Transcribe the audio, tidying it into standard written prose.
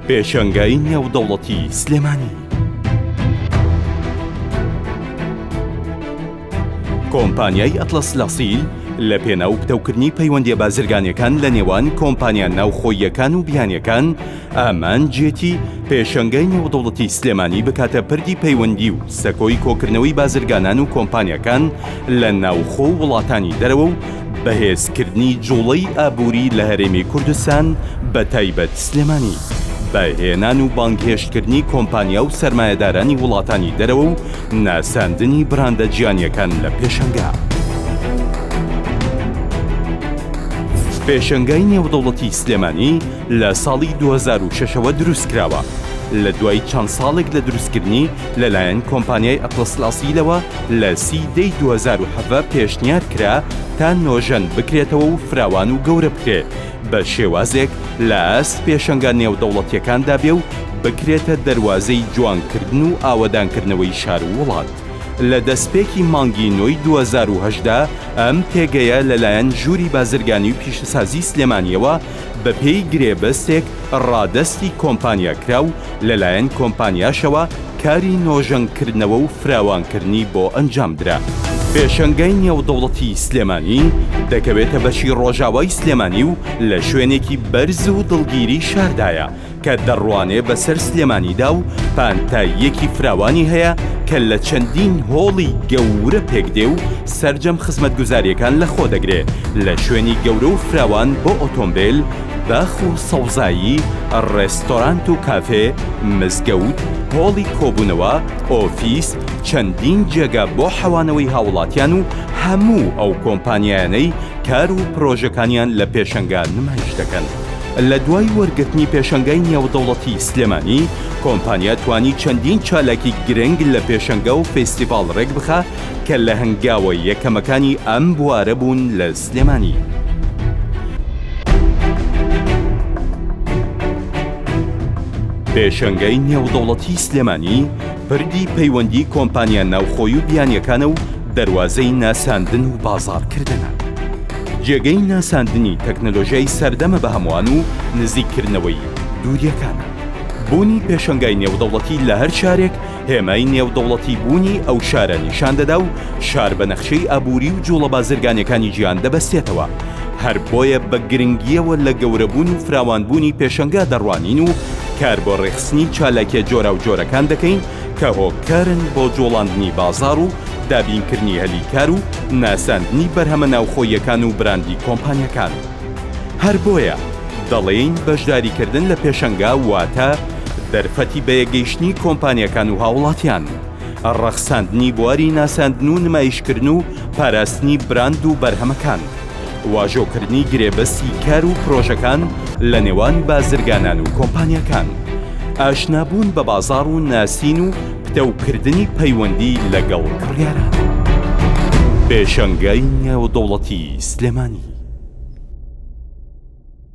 پێشەنگای نێودەوڵەتی سلێمانی. کۆمپانیای ئەتلەس لاسیل لە پێناو پتەوکردنی پەیوەندیە بازرگانیەکان لە نێوان کۆمپانیا ناوخۆییەکان و بیانیەکان ئامانجێتی پێشەنگای نێودەوڵەتی سلێمانی بکاتە پردی پەیوەندی و سەکۆی کۆکردنەوەی بازرگانان و کۆمپانیەکان لە ناوخۆ وڵاتانی دەرەوە و بەهێزکردنی جوڵەی ئابووری لە هەرێمی کوردستان بە تایبەت سلێمانی، بەهێنان و بانگهێشتکردنی کۆمپانیا و سەرمایەدارانی وڵاتانی دەرەوە و ناساندنی بڕاندە جیانیەکان لە پێشەنگا. پێشەنگای نێودەوڵەتی سلێمانی لە ساڵی 2006ەوە دروست کراوە. لە دوای چەند ساڵێک لە دروستکردنی لەلایەن کۆمپانیای ئەتلەس لاسیلەوە لە 30 2007 پێشنیار کرا تا نۆژەن بکرێتەوە و فراوان و گەورە بکرێت بە شێوازێک لە ئەست پێشەنگا نێودەوڵەتیەکاندا بێ و بکرێتە دەروازەی جوانکردن و ئاوەدانکردنەوەی شار و وڵات. لە دەستپێکی مانگی نۆی 2010 ئەم پێگەیە لەلایەن ژووری بازرگانی و پیشەسازی سلێمانیەوە بە پێی گرێبەستێک ڕادەستی کۆمپانیا کرا و لەلایەن کۆمپانیاشەوە کاری نۆژەنکردنەوە و فراوانکردنی بۆ ئەنجام درا. پێشەنگای نێودەوڵەتی سلێمانی دەکەوێتە بەشی ڕۆژاوای سلێمانی و لە شوێنێکی بەرز و دڵگیری شاردایە کە دەڕوانێ بەسەر سلێمانیدا و پانتاییەکی فراوانی هەیە کە لە چەندین هۆڵی گەورە پێکدێ و سەرجەم خزمەتگوزاریەکان لە خۆ دەگرێت لە شوێنی گەورە و فراوان بۆ ئۆتۆمبیل، باخ و سەوزایی، ڕێستۆرانت و کافێ، مزگەوت، هۆڵی کۆبوونەوە، ئۆفیس، چەندین جێگا بۆ حەوانەوەی هاوڵاتیان و هەموو ئەو کۆمپانیایانەی کار و پرۆژەکانیان لە پێشەنگا نمایش دەکەن. لە دوای وەرگرتنی پێشەنگای نێودەوڵەتی سلێمانی، کۆمپانیا توانی چەندین چالاکی گرنگ لە پێشەنگا و فێستیڤاڵ ڕێک بخا کە لە هەنگاوە یەکەمەکانی ئەم بوارە بوون لە سلێمانی. پێشەنگای نێودەوڵەتی سلێمانی بردی پەیوەندی کۆمپانیا ناوخۆی و بیانیەکانە و دەروازەی ناساندن و بازاڕکردنە. جێگەی ناساندنی تەکنەلۆژیای سەردەمە بە هەمووان و نزیککردنەوەی دووریەکانە. بوونی پێشەنگای نێودەوڵەتی لە هەر شارێک هێمای نێودەوڵەتی بوونی ئەو شارە نیشان دەدا و شار بە نەخشەی ئابووری و جوڵە بازرگانیەکانی گیان دەبەستێتەوە. هەر بۆیە بە گرنگیەوە لە گەورەبوون و فراوانبوونی پێشەنگا دەڕوانین و کار بۆ ڕێخستنی چالاکیە جۆرا و جۆرەکان دەکەین کە هۆکارن بۆ جۆڵاندنی بازاڕ و دابینکردنی هەلیکار و ناساندنی بەرهەمە ناوخۆییەکان و براندی کۆمپانیەکان. هەر بۆیە دەڵێین بەشداریکردن لە پێشەنگا واتە دەرفەتی بەیەگەیشتنی کۆمپانیەکان و هاوڵاتیان، ڕەخساندنی بواری ناساندن و نمایشکردن و پاراستنی براند و بەرهەمەکان، واژۆکردنی گرێبەستی کار و پرۆژەکان لە نێوان بازرگانان و کۆمپانیەکان، ئاشنابوون بە بازاڕ و ناسین و پتەوکردنی پەیوەندی لەگەڵ کڕیاران. پێشەنگای نێودەوڵەتی سلێمانی.